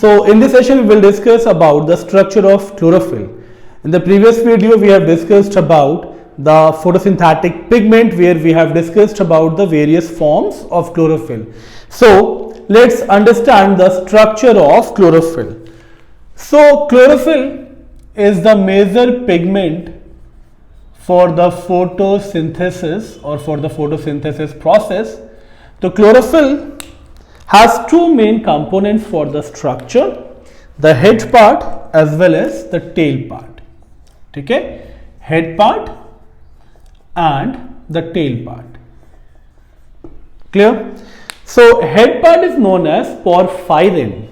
So in this session we will discuss about the structure of chlorophyll. In the previous video we have discussed about the photosynthetic pigment, where we have discussed about the various forms of chlorophyll. So let's understand the structure of chlorophyll. So chlorophyll is the major pigment for the photosynthesis or for the photosynthesis process. So chlorophyll has two main components for the structure, the head part as well as the tail part. Okay, head part and the tail part. Clear? So head part is known as porphyrin.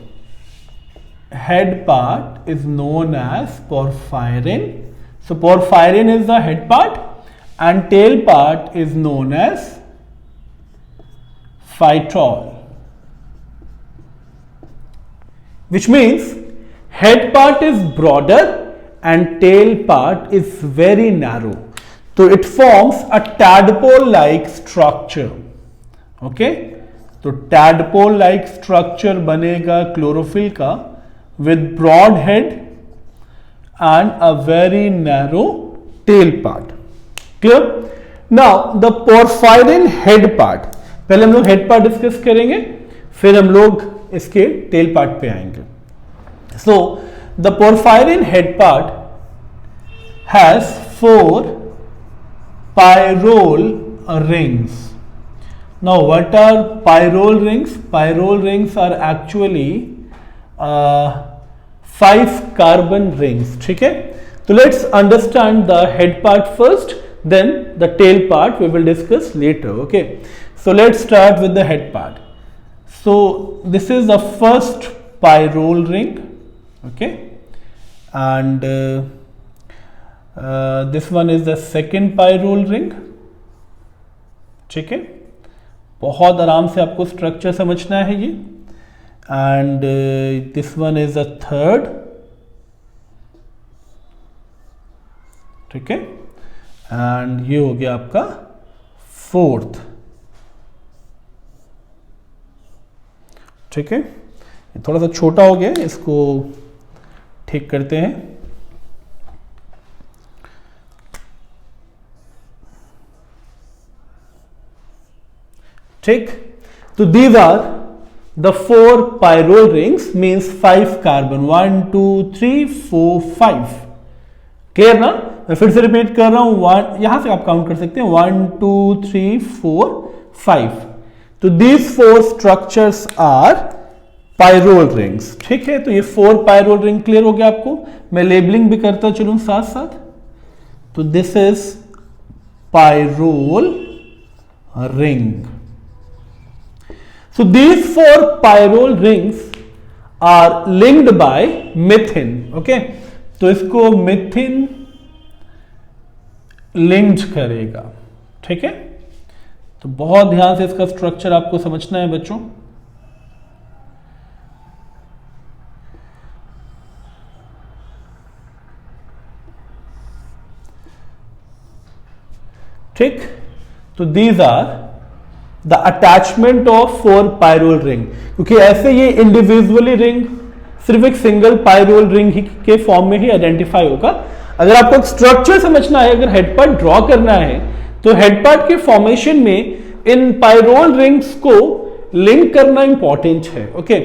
Head part is known as porphyrin. So porphyrin is the head part and tail part is known as phytol. Which means head part is broader and tail part is very narrow. So it forms a tadpole-like structure. Okay, तो tadpole-like structure बनेगा chlorophyll का with broad head and a very narrow tail part. Clear? Now the porphyrin head part, पहले हम लोग head part discuss करेंगे, फिर हम लोग इसके tail part पे आएंगे. So the porphyrin head part has 4 pyrrole rings. Now what are pyrrole rings? Pyrrole rings are actually 5 carbon rings. ठीक है, तो let's understand the head part first, then the tail part we will discuss later. Okay, so let's start with the head part. So this is the first pyrrole ring. Okay, and this one is the second pyrrole ring. ठीक है, बहुत आराम से आपको structure समझना है ये. And this one is the third. ठीक है, and ये हो गया आपका fourth. ठीक है, थोड़ा सा छोटा हो गया, इसको ठीक करते हैं. ठीक, तो these are the 4 pyrrole rings, means 5 carbon, 1 2 3 4 5. Clear ना? मैं फिर से रिपीट कर रहा हूं, यहां से आप काउंट कर सकते हैं 1 2 3 4 5. तो these 4 structures are pyrrole rings. ठीक है, तो ये 4 pyrrole ring क्लियर हो गया आपको. मैं लेबलिंग भी करता चलूं साथ साथ. तो this is pyrrole ring. So these 4 pyrrole rings are linked by methyl. Okay, तो इसको methyl linked करेगा. ठीक है, तो बहुत ध्यान से इसका स्ट्रक्चर आपको समझना है बच्चों. ठीक, तो these are the attachment of 4 pyrrole ring. क्योंकि ऐसे ये इंडिविजुअली रिंग सिर्फ एक सिंगल पायरोल रिंग के फॉर्म में ही आइडेंटिफाई होगा. अगर आपको स्ट्रक्चर समझना है, अगर हेड पार्ट ड्रॉ करना है, तो हेड पार्ट के फॉर्मेशन में इन पायरोल रिंग्स को लिंक करना इंपॉर्टेंट है. ओके,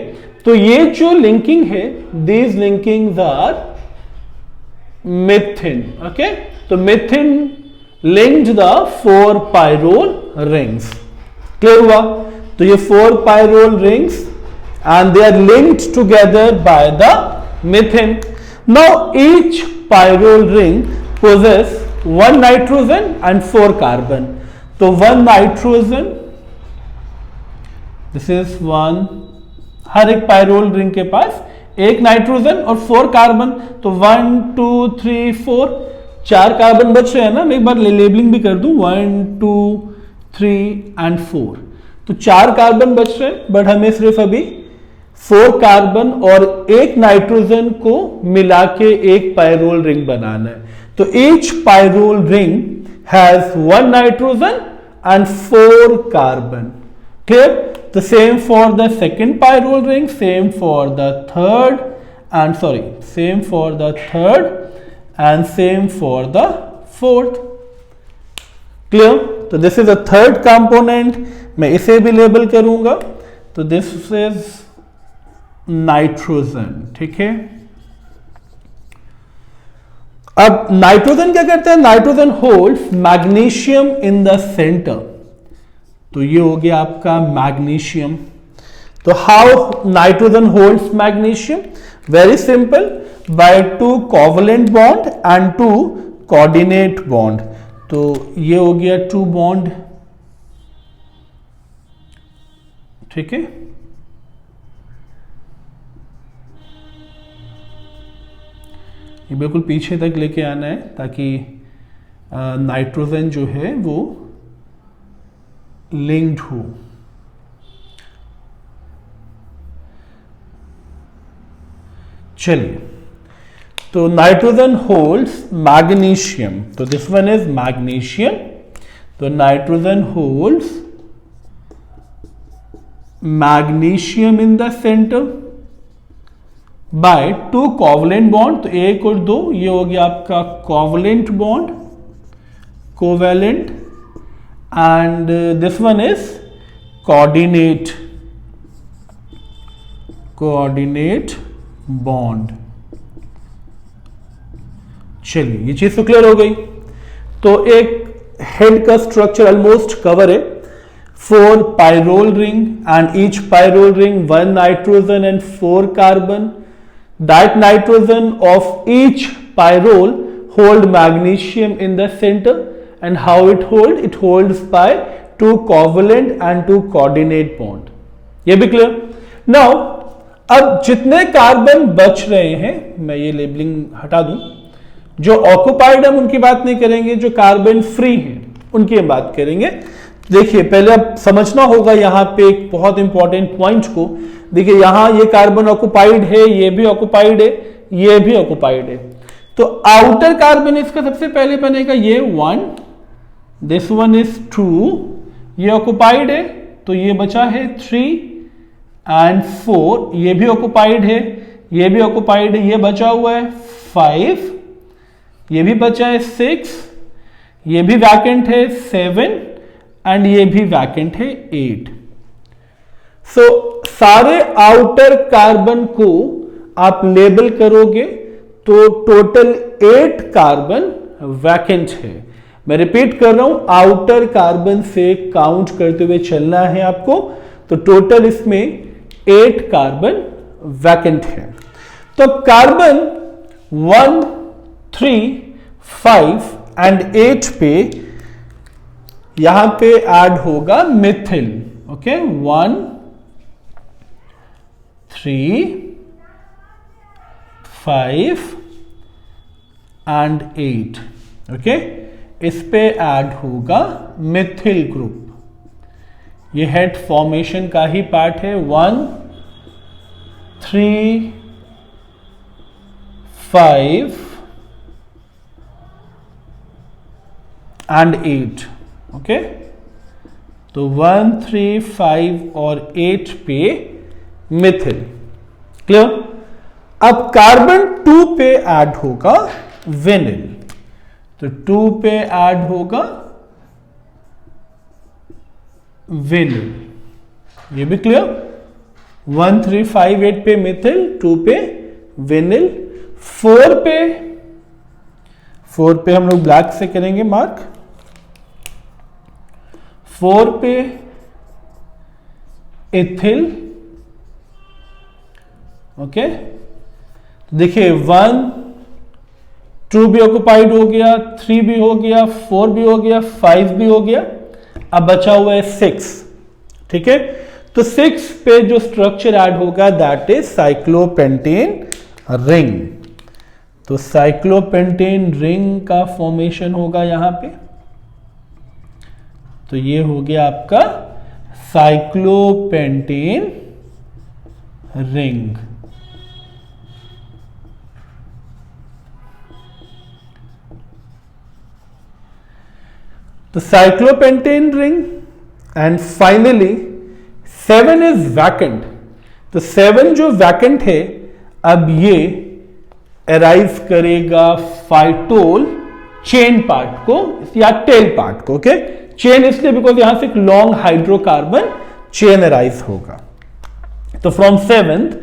तो ये जो लिंकिंग है, दीज लिंकिंग्स आर methyl. ओके, तो methyl linked the 4 pyrrole rings. Clear हुआ? तो ये 4 pyrrole rings and they are linked together by the methyl. Now each pyrrole ring possess 1 nitrogen and 4 carbon. तो 1 nitrogen, this is 1, हर एक pyrrole ring के पास एक nitrogen और 4 carbon. तो 1 2 3 4, 4 carbon बच रहे हैं ना. मैं एक बार लेबलिंग भी कर दूं, 1 2 3 एंड 4. तो 4 कार्बन बच रहे हैं, बट हमें सिर्फ अभी 4 कार्बन और एक नाइट्रोजन को मिला के एक पायरोल रिंग बनाना है. तो each pyrrole ring has 1 nitrogen and 4 carbon. Clear? The same for the second pyrrole ring, same for the third, and same for the third and same for the fourth. Clear? तो this is a third component. मैं इसे भी label करूंगा, तो this is nitrogen. ठीक है. अब nitrogen क्या करते हैं? Nitrogen holds magnesium in the centre. तो ये हो गया आपका मैग्नीशियम. तो how nitrogen holds magnesium? Very simple, by two covalent bond and two coordinate bond. तो ये हो गया टू बॉन्ड. ठीक है. ये बिल्कुल पीछे तक लेके आना है ताकि नाइट्रोजन जो है वो लिंक्ड हो. चलिए, तो नाइट्रोजन होल्ड्स मैग्नीशियम. तो दिस वन इज मैग्नीशियम. तो nitrogen holds magnesium in the centre bye two covalent bond. तो एक और दो, ये हो गया आपका covalent bond, covalent, and this one is coordinate bond. चलिए, ये चीज तो क्लियर हो गई. तो एक हेड का स्ट्रक्चर ऑलमोस्ट कवर है. 4 pyrrole ring and each pyrrole ring 1 nitrogen and 4 carbon. That nitrogen of each pyrrole hold magnesium in the center. And how it hold? It holds by 2 covalent and 2 coordinate bond. ये भी clear. Now अब जितने carbon बच रहे हैं, मैं ये labelling हटा दूं. जो ऑक्युपाइड हम उनकी बात नहीं करेंगे, जो कार्बन फ्री हैं उनकी हम बात करेंगे. देखिए, पहले अब समझना होगा यहां पे एक बहुत इंपॉर्टेंट पॉइंट को. देखिए, यहां ये कार्बन ऑक्युपाइड है, ये भी ऑक्युपाइड है, ये भी ऑक्युपाइड है. तो आउटर कार्बन इसका सबसे पहले बनेगा ये 1, दिस वन इज 2, ये ऑक्युपाइड है, तो ये बचा है 3 एंड 4, ये भी ऑक्युपाइड है, ये भी ऑक्युपाइड है, ये बचा हुआ है 5, ये भी बचा है 6, ये भी वैकेंट है 7 एंड ये भी वैकेंट है 8. सो सारे आउटर कार्बन को आप लेबल करोगे तो टोटल 8 कार्बन वैकेंट है. मैं रिपीट कर रहा हूं, आउटर कार्बन से काउंट करते हुए चलना है आपको. तो टोटल इसमें 8 कार्बन वैकेंट है. तो कार्बन 1, 3, 5 एंड 8 पे यहां पे ऐड होगा मिथिल. Okay, 1, 3, 5 and 8. ओके, इस पे ऐड होगा मिथिल ग्रुप. ये हेड फॉर्मेशन का ही पार्ट है. 1, 3, 5 एंड 8. ओके, तो 1, 3, 5 और 8 पे मिथिल. क्लियर. अब कार्बन 2 पे ऐड होगा विनिल. तो 2 पे ऐड होगा विनिल. ये भी क्लियर. 1, 3, 5, 8 पे मिथिल, 2 पे विनिल. 4 पे हम लोग ब्लैक से करेंगे मार्क. 4 पे इथिल. ओके, देखिए 1, 2 भी ऑक्युपाइड हो गया, 3 भी हो गया, 4 भी हो गया, 5 भी हो गया. अब बचा हुआ है 6. ठीक है, तो 6 पे जो स्ट्रक्चर ऐड होगा दैट इज साइक्लोपेंटेन रिंग. तो साइक्लोपेंटेन रिंग का फॉर्मेशन होगा यहां पे. तो ये हो गया आपका cyclopentane ring. the cyclopentane ring, and finally 7 is vacant, तो 7 जो वैकेंट है अब ये अराइव करेगा फाइटोल चेन पार्ट को या टेल पार्ट को। ओके, चेन इसलिए बिकॉज यहां से एक लॉन्ग हाइड्रोकार्बन चेन अराइव होगा। तो फ्रॉम 7th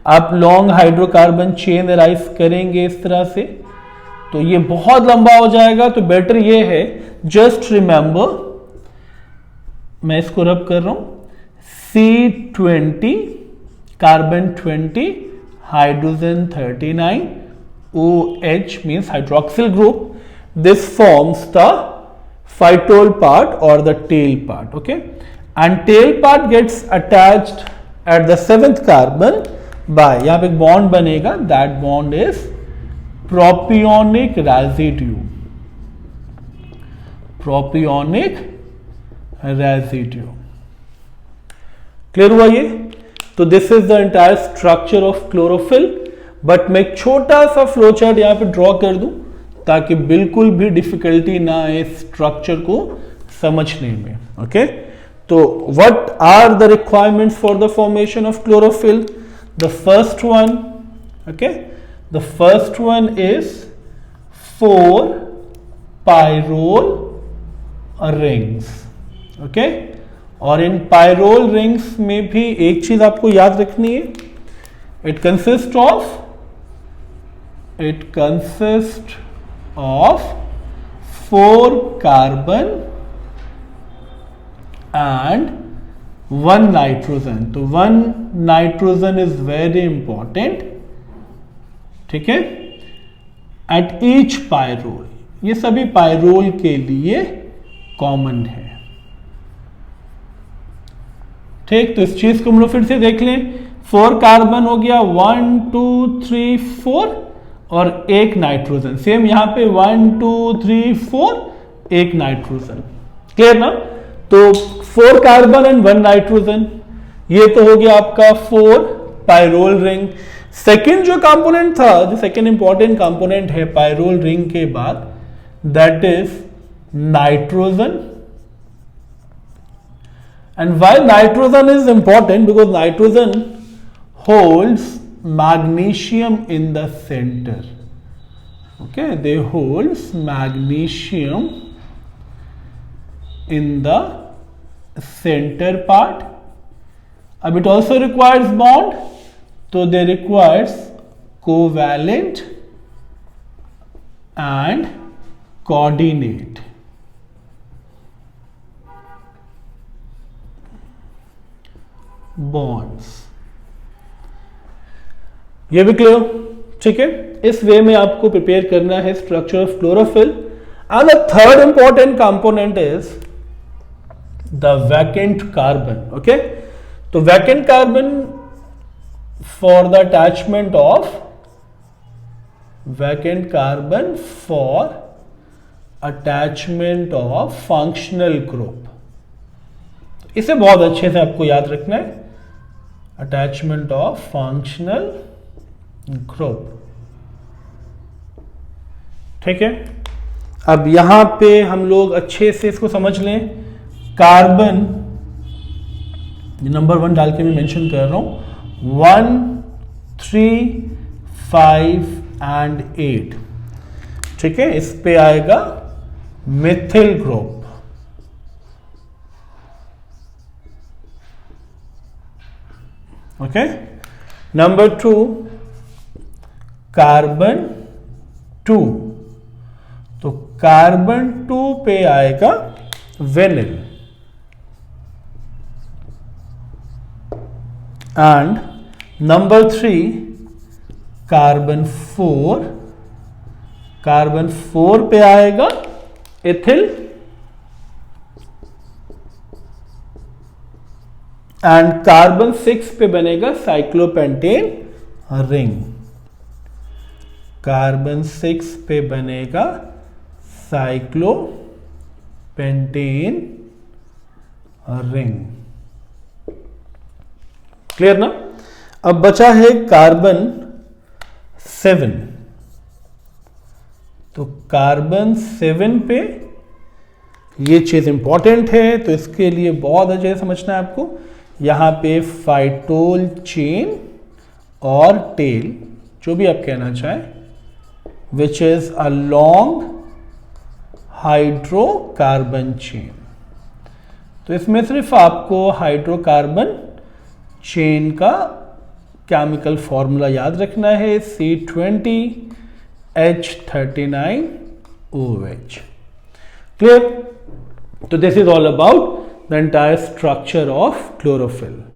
आप लॉन्ग हाइड्रोकार्बन चेन अराइव करेंगे इस तरह से, तो ये बहुत लंबा हो जाएगा। तो बेटर ये है, जस्ट रिमेंबर, मैं इसको रब कर रहा हूं, C20 carbon 20 hydrogen 39 OH means hydroxyl group. This forms the phytol part or the tail part. Okay, and tail part gets attached at the 7th carbon by, यहां पे एक बॉन्ड बनेगा, that bond is propionic residue. Propionic residue. Clear हुआ ये? तो this is the entire structure of chlorophyll. But मैं एक छोटा सा फ्लो चार्ट यहां पे ड्रॉ कर दूं ताकि बिल्कुल भी डिफिकल्टी ना आए स्ट्रक्चर को समझने में। ओके, तो what are the requirements for the formation of chlorophyll? The first one, okay, the first one is 4 pyrrole rings. Okay, और इन पायरोल रिंग्स में भी एक चीज आपको याद रखनी है, it consist of 4 carbon and 1 nitrogen. तो 1 नाइट्रोजन इज वेरी इंपॉर्टेंट, ठीक है, एट ईच पायरोल। ये सभी पायरोल के लिए कॉमन है। ठीक, तो इस चीज को हम लोग फिर से देख लें। 4 कार्बन हो गया, 1 2 3 4 और 1 नाइट्रोजन। सेम यहां पे 1 2 3 4 1 नाइट्रोजन। क्लियर ना? तो 4 कार्बन एंड 1 नाइट्रोजन, ये तो हो गया आपका 4 पायरोल रिंग। सेकेंड जो कंपोनेंट था, जो सेकेंड इंपॉर्टेंट कंपोनेंट है पायरोल रिंग के बाद, that is nitrogen. And why nitrogen is important? Because nitrogen holds magnesium in the center. Okay, they holds magnesium in the center part. It also requires bond, so they requires covalent and coordinate. Bonds, ये भी clear? ठीक है, इस वे में आपको prepare करना है structure of chlorophyll. And the third important component is the vacant carbon. Okay, तो vacant carbon for the attachment of functional group. इसे बहुत अच्छे से आपको याद रखना है, अटैचमेंट ऑफ फंक्शनल ग्रुप। ठीक है, अब यहां पे हम लोग अच्छे से इसको समझ लें। कार्बन नंबर 1 डाल के मैं मेंशन कर रहा हूं, 1 3 5 एंड 8। ठीक है, इस पे आएगा methyl group. Okay, number 2 carbon 2, तो कार्बन 2 पे आएगा विनिल। एंड नंबर 3 कार्बन 4 पे आएगा इथिल। एंड कार्बन 6 पे बनेगा साइक्लोपेंटेन रिंग। कार्बन 6 पे बनेगा साइक्लोपेंटेन रिंग। क्लियर ना? अब बचा है कार्बन 7। तो कार्बन 7 पे ये चीज इंपॉर्टेंट है, तो इसके लिए बहुत अच्छे से समझना है आपको। यहाँ पे फाइटोल चेन और टेल, जो भी आप कहना चाहें, which is a long hydrocarbon chain. तो इसमें सिर्फ आपको हाइड्रोकार्बन चेन का केमिकल फॉर्मूला याद रखना है, C20H39OH। क्लियर? तो this is all about the entire structure of chlorophyll.